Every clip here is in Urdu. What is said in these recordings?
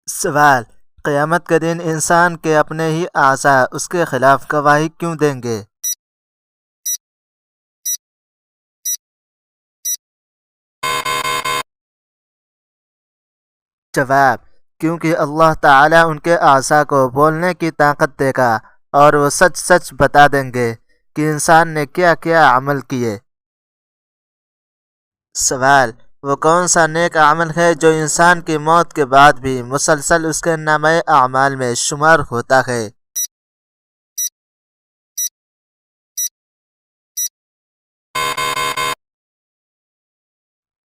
سوال: قیامت کے دن انسان کے اپنے ہی اعضاء اس کے خلاف گواہی کیوں دیں گے؟ جواب: کیونکہ اللہ تعالیٰ ان کے اعضاء کو بولنے کی طاقت دے گا اور وہ سچ سچ بتا دیں گے کہ انسان نے کیا کیا عمل کیے۔ سوال: وہ کون سا نیک عمل ہے جو انسان کی موت کے بعد بھی مسلسل اس کے نامۂ اعمال میں شمار ہوتا ہے؟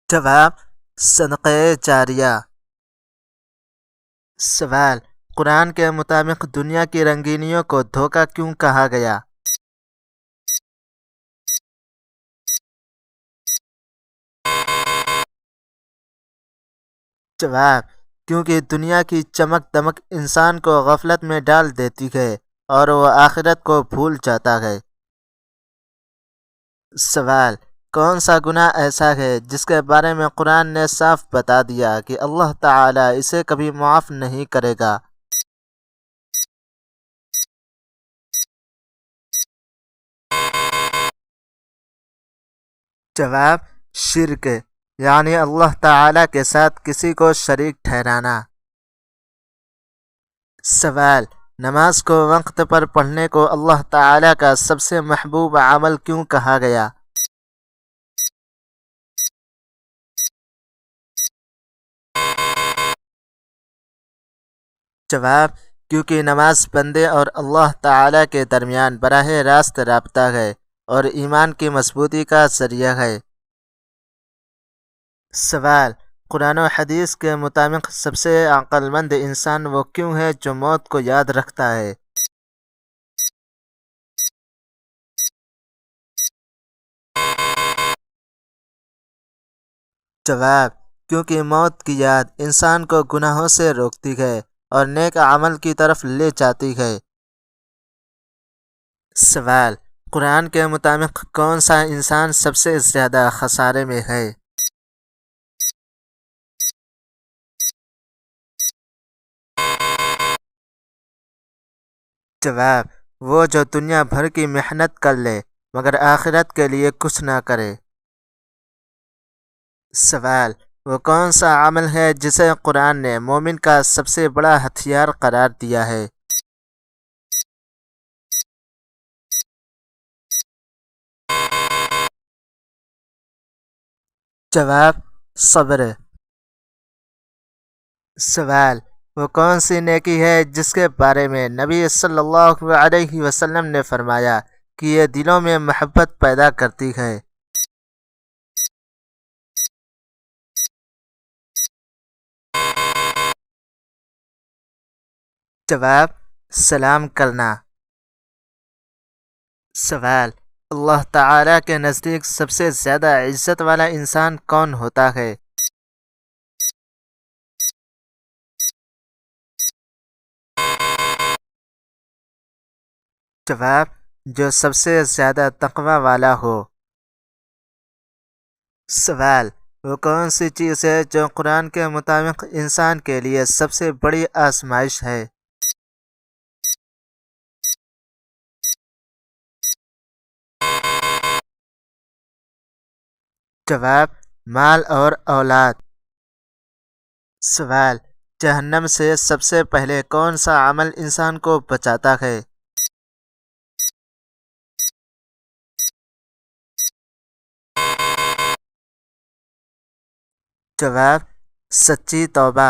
جواب: صدقہ جاریہ۔ سوال: قرآن کے مطابق دنیا کی رنگینیوں کو دھوکہ کیوں کہا گیا؟ جواب: کیونکہ دنیا کی چمک دمک انسان کو غفلت میں ڈال دیتی ہے اور وہ آخرت کو بھول جاتا ہے۔ سوال: کون سا گناہ ایسا ہے جس کے بارے میں قرآن نے صاف بتا دیا کہ اللہ تعالیٰ اسے کبھی معاف نہیں کرے گا؟ جواب: شرک، یعنی اللہ تعالیٰ کے ساتھ کسی کو شریک ٹھہرانا۔ سوال: نماز کو وقت پر پڑھنے کو اللہ تعالیٰ کا سب سے محبوب عمل کیوں کہا گیا؟ جواب: کیونکہ نماز بندے اور اللہ تعالیٰ کے درمیان براہ راست رابطہ ہے اور ایمان کی مضبوطی کا ذریعہ ہے۔ سوال: قرآن و حدیث کے مطابق سب سے عقل مند انسان وہ کیوں ہے جو موت کو یاد رکھتا ہے؟ جواب: کیونکہ موت کی یاد انسان کو گناہوں سے روکتی ہے اور نیک عمل کی طرف لے جاتی ہے۔ سوال: قرآن کے مطابق کون سا انسان سب سے زیادہ خسارے میں ہے؟ جواب: وہ جو دنیا بھر کی محنت کر لے مگر آخرت کے لیے کچھ نہ کرے۔ سوال: وہ کون سا عمل ہے جسے قرآن نے مومن کا سب سے بڑا ہتھیار قرار دیا ہے؟ جواب: صبر۔ سوال: وہ کون سی نیکی ہے جس کے بارے میں نبی صلی اللہ علیہ وسلم نے فرمایا کہ یہ دلوں میں محبت پیدا کرتی ہے؟ جواب: سلام کرنا۔ سوال: اللہ تعالیٰ کے نزدیک سب سے زیادہ عزت والا انسان کون ہوتا ہے؟ جواب: جو سب سے زیادہ تقوی والا ہو۔ سوال: وہ کون سی چیز ہے جو قرآن کے مطابق انسان کے لیے سب سے بڑی آزمائش ہے؟ جواب: مال اور اولاد۔ سوال: جہنم سے سب سے پہلے کون سا عمل انسان کو بچاتا ہے؟ جواب: سچی توبہ۔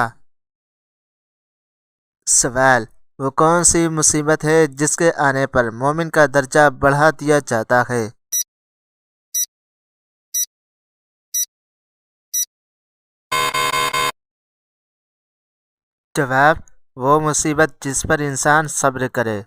سوال: وہ کون سی مصیبت ہے جس کے آنے پر مومن کا درجہ بڑھا دیا جاتا ہے؟ جواب: وہ مصیبت جس پر انسان صبر کرے۔